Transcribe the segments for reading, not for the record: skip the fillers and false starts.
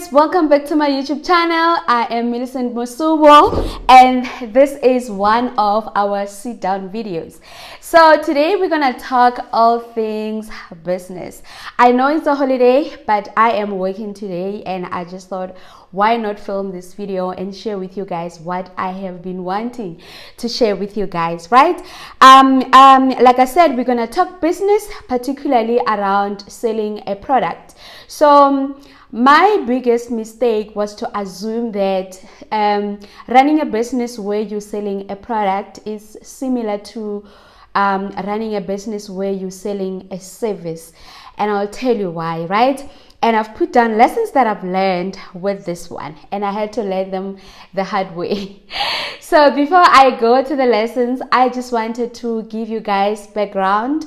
guys, welcome back to my YouTube channel. I am Millicent Mosubo and this is one of our sit down videos. So today we're gonna talk all things business. I know it's a holiday, but I am working today and I just thought, why not film this video and share with you guys what I have been wanting to share with you guys, right? Like I said, we're gonna talk business, particularly around selling a product. So my biggest mistake was to assume that running a business where you're selling a product is similar to running a business where you're selling a service, and I'll tell you why, right? And I've put down lessons that I've learned with this one, and I had to learn them the hard way. So before I go to the lessons, I just wanted to give you guys background.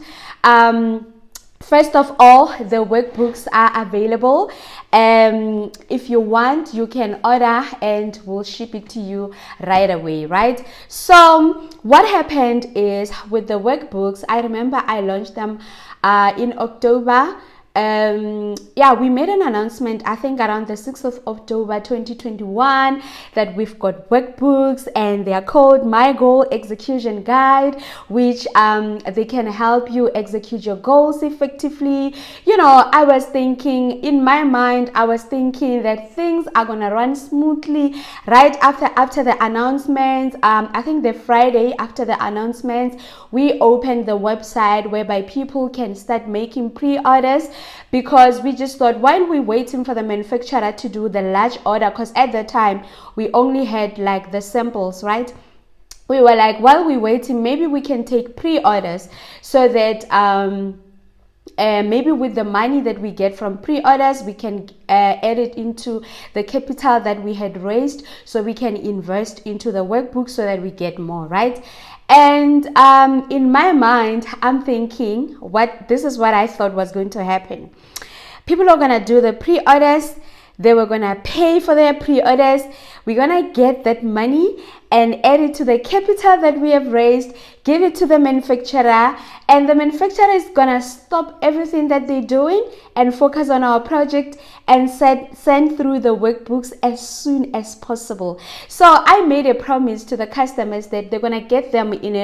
First of all, the workbooks are available. If you want, you can order and we'll ship it to you right away, right? So what happened is with the workbooks, I remember I launched them in October. We made an announcement, I think around the 6th of October 2021, that we've got workbooks and they are called My Goal Execution Guide, which they can help you execute your goals effectively. You know, I was thinking in my mind, that things are gonna run smoothly right after the announcements. I think the Friday after the announcements, we opened the website whereby people can start making pre-orders, because we just thought, while we're waiting for the manufacturer to do the large order, because at the time we only had like the samples, right? We were like, while we're waiting, maybe we can take pre-orders so that maybe with the money that we get from pre-orders, we can add it into the capital that we had raised, so we can invest into the workbook so that we get more, right? And in my mind, I'm thinking, this is what I thought was going to happen. People are gonna do the pre-orders, they were gonna pay for their pre-orders, we're gonna get that money and add it to the capital that we have raised, give it to the manufacturer, and the manufacturer is gonna stop everything that they're doing and focus on our project and send through the workbooks as soon as possible. So I made a promise to the customers that they're gonna get them in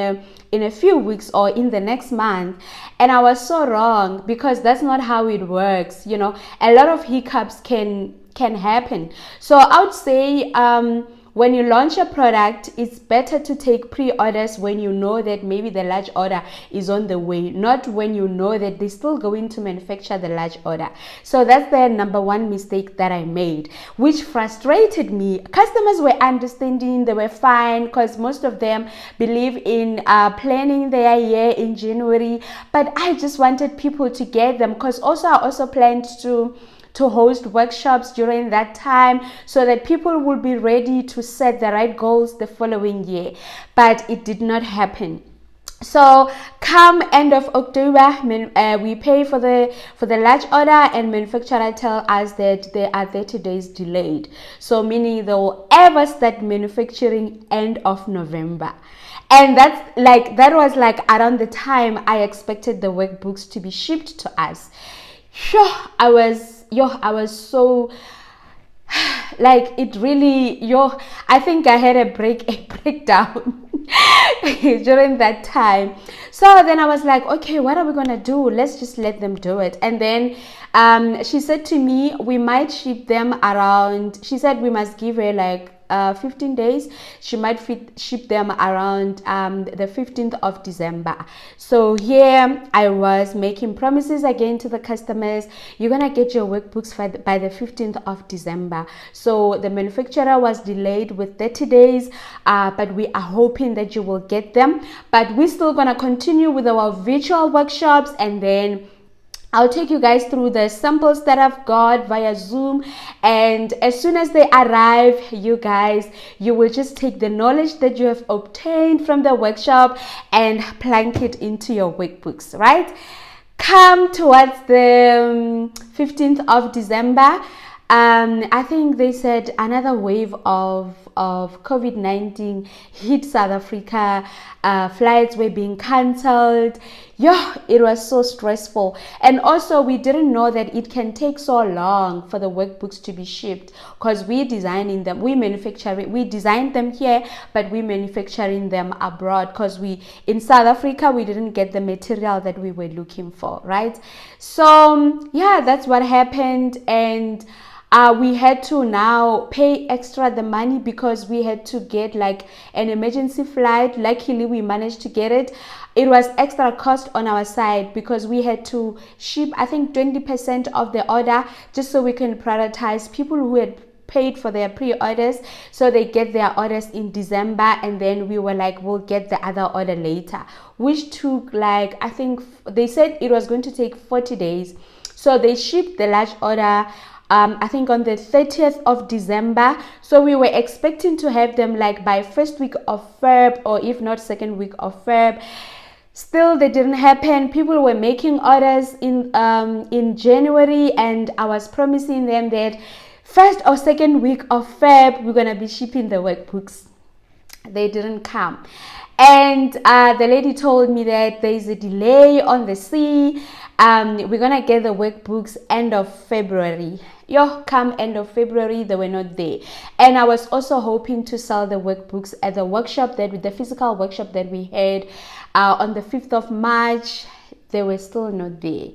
a few weeks or in the next month, and I was so wrong, because that's not how it works. You know, a lot of hiccups can happen. So I would say when you launch a product, it's better to take pre-orders when you know that maybe the large order is on the way, not when you know that they're still going to manufacture the large order. So that's the number one mistake that I made, which frustrated me. Customers were understanding, they were fine, because most of them believe in planning their year in January, but I just wanted people to get them, because I also planned to host workshops during that time so that people will be ready to set the right goals the following year. But it did not happen. So come end of October, we pay for the large order, and manufacturer tell us that they are 30 days delayed. So meaning they will ever start manufacturing end of November. And that was like around the time I expected the workbooks to be shipped to us. Sure, I was so like, it really, I think I had a breakdown during that time. So then I was like, okay, what are we gonna do? Let's just let them do it. And then she said to me, we might ship them around, she said we must give her like 15 days. She might ship them around the 15th of December. So here I was making promises again to the customers. You're gonna get your workbooks by the 15th of December. So the manufacturer was delayed with 30 days, but we are hoping that you will get them. But we're still gonna continue with our virtual workshops, and then I'll take you guys through the samples that I've got via Zoom, and as soon as they arrive, you will just take the knowledge that you have obtained from the workshop and plunk it into your workbooks, right? Come towards the 15th of December, I think they said another wave of COVID-19 hit South Africa. Flights were being cancelled. yeah, it was so stressful. And also we didn't know that it can take so long for the workbooks to be shipped, because we designing them, we designed them here, but we manufacturing them abroad, because we in South Africa we didn't get the material that we were looking for, right? So yeah, that's what happened. And we had to now pay extra the money because we had to get like an emergency flight. Luckily we managed to get it. It was extra cost on our side because we had to ship, I think, 20% of the order, just so we can prioritize people who had paid for their pre-orders, so they get their orders in December, and then we were like, we'll get the other order later, which took like, I think they said it was going to take 40 days. So they shipped the large order I think on the 30th of December. So we were expecting to have them like by first week of Feb, or if not second week of Feb. Still, that didn't happen. People were making orders in January, and I was promising them that first or second week of Feb we're gonna be shipping the workbooks. They didn't come. And the lady told me that there is a delay on the sea. We're gonna get the workbooks end of February. Come end of February, they were not there. And I was also hoping to sell the workbooks at the workshop, that the physical workshop that we had on the 5th of March. They were still not there.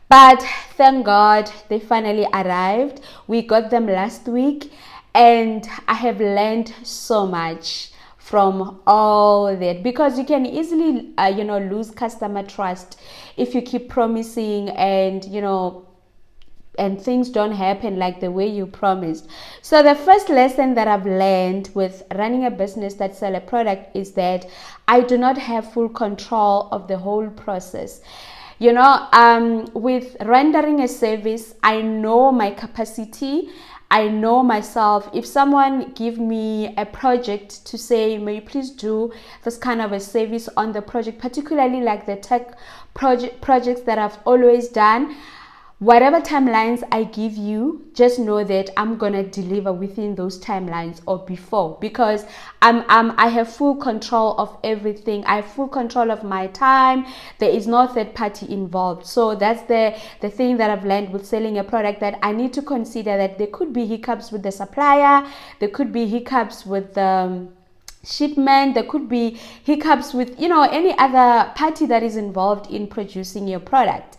But thank God they finally arrived. We got them last week, and I have learned so much from all that, because you can easily lose customer trust if you keep promising and and things don't happen like the way you promised. So the first lesson that I've learned with running a business that sells a product is that I do not have full control of the whole process. With rendering a service, I know my capacity, I know myself. If someone give me a project to say, may you please do this kind of a service on the project, particularly like the tech projects that I've always done, whatever timelines I give you, just know that I'm gonna deliver within those timelines or before, because I have full control of everything. I have full control of my time. There is no third party involved. So that's the thing that I've learned with selling a product, that I need to consider that there could be hiccups with the supplier, there could be hiccups with the shipment, there could be hiccups with any other party that is involved in producing your product.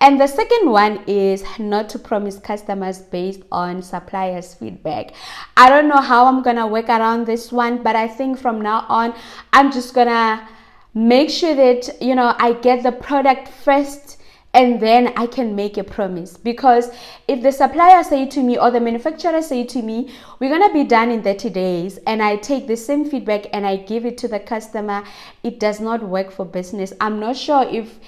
And the second one is not to promise customers based on suppliers' feedback. I don't know how I'm gonna work around this one, but I think from now on I'm just gonna make sure that I get the product first, and then I can make a promise. Because if the supplier say to me, or the manufacturer say to me, we're gonna be done in 30 days, and I take the same feedback and I give it to the customer, it does not work for business. I'm not sure if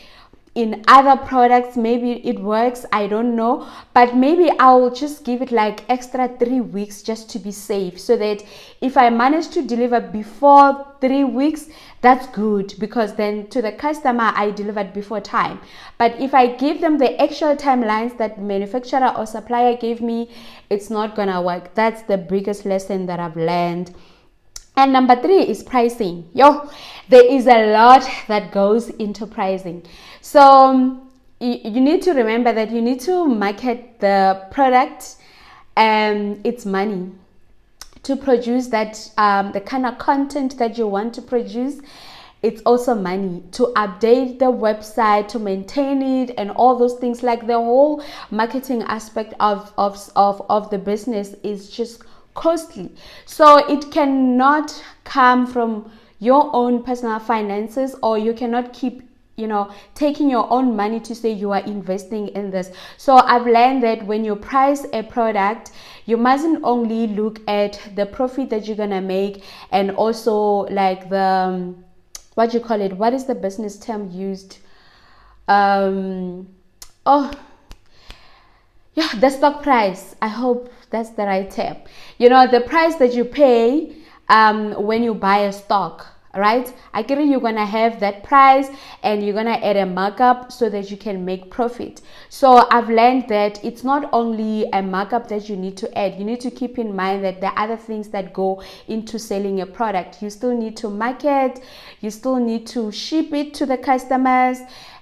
in other products maybe it works, I don't know, but maybe I'll just give it like extra 3 weeks just to be safe, so that if I manage to deliver before 3 weeks, that's good, because then to the customer I delivered before time. But if I give them the actual timelines that manufacturer or supplier gave me, it's not gonna work. That's the biggest lesson that I've learned. And number 3 is pricing. There is a lot that goes into pricing. So you need to remember that you need to market the product, and it's money to produce that, the kind of content that you want to produce. It's also money to update the website, to maintain it, and all those things. Like the whole marketing aspect of the business is just costly. So it cannot come from your own personal finances, or you cannot keep taking your own money to say you are investing in this. So I've learned that when you price a product, you mustn't only look at the profit that you're gonna make, and also like the what is the business term used, the stock price. I hope that's the right term. The price that you pay when you buy a stock. right? I get it, you're gonna have that price and you're gonna add a markup so that you can make profit. So I've learned that it's not only a markup that you need to add. You need to keep in mind that there are other things that go into selling a product. You still need to market, you still need to ship it to the customers,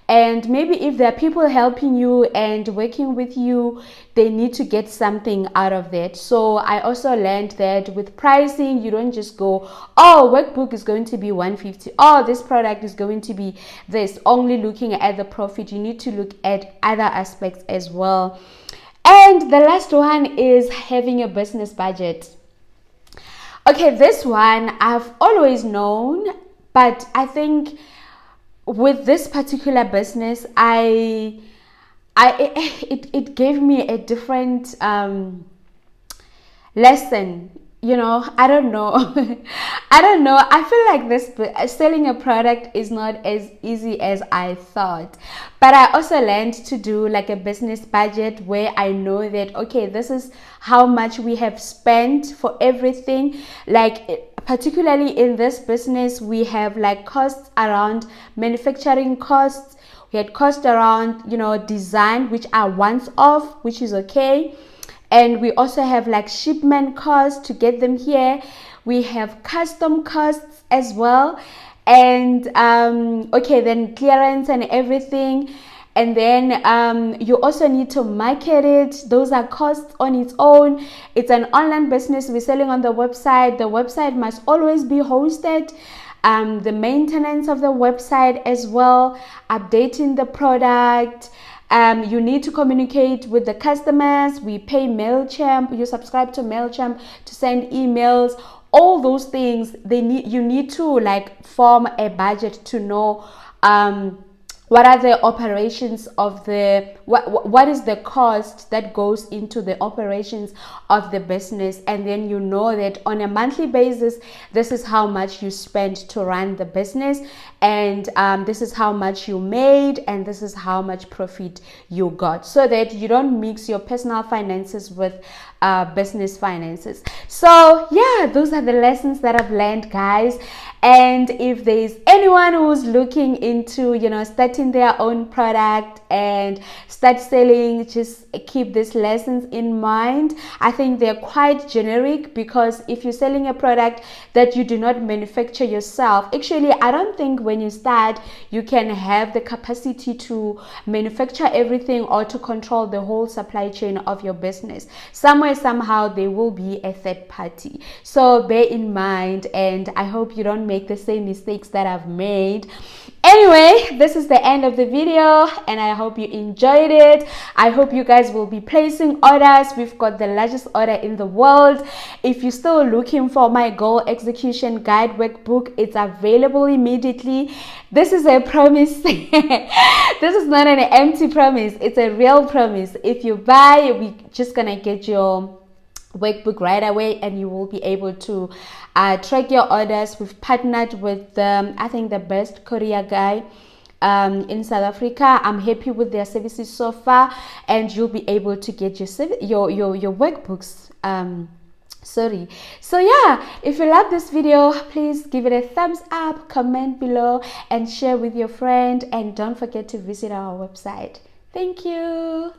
and maybe if there are people helping you and working with you, they need to get something out of that. So I also learned that with pricing, you don't just go, oh, workbook is going to be 150, oh, this product is going to be this, only looking at the profit. You need to look at other aspects as well. And the last one is having a business budget. Okay, this one I've always known, but I think with this particular business, it gave me a different lesson. You know, I don't know. I don't know. I feel like this selling a product is not as easy as I thought. But I also learned to do like a business budget where I know that, okay, this is how much we have spent for everything. Like, particularly in this business, we have like costs around manufacturing costs. We had costs around, you know, design, which are once off, which is okay. And we also have like shipment costs to get them here. We have custom costs as well. And okay, then clearance and everything. And then you also need to market it. Those are costs on its own. It's an online business. We're selling on the website. The website must always be hosted. The maintenance of the website as well, updating the product. You need to communicate with the customers. We pay MailChimp. You subscribe to MailChimp to send emails. All those things, you need to like form a budget to know what are the operations of what is the cost that goes into the operations of the business. And then you know that on a monthly basis, this is how much you spend to run the business, and this is how much you made, and this is how much profit you got, so that you don't mix your personal finances with business finances. So yeah, those are the lessons that I've learned, guys. And if there's anyone who's looking into, you know, starting their own product and start selling, just keep these lessons in mind. I think they're quite generic, because if you're selling a product that you do not manufacture yourself, actually, I don't think when you start, you can have the capacity to manufacture everything or to control the whole supply chain of your business. Somewhere, somehow, there will be a third party. So bear in mind, and I hope you don't make the same mistakes that I've made. Anyway, this is the end of the video, and I hope you enjoyed it. I hope you guys will be placing orders. We've got the largest order in the world. If you're still looking for my goal execution guide workbook, it's available immediately. This is a promise. This is not an empty promise. It's a real promise. If you buy, we're just gonna get your workbook right away, and you will be able to track your orders. We've partnered with I think the best courier guy in South Africa. I'm happy with their services so far, and you'll be able to get your workbooks so yeah, if you love this video, please give it a thumbs up, comment below, and share with your friend, and don't forget to visit our website. Thank you.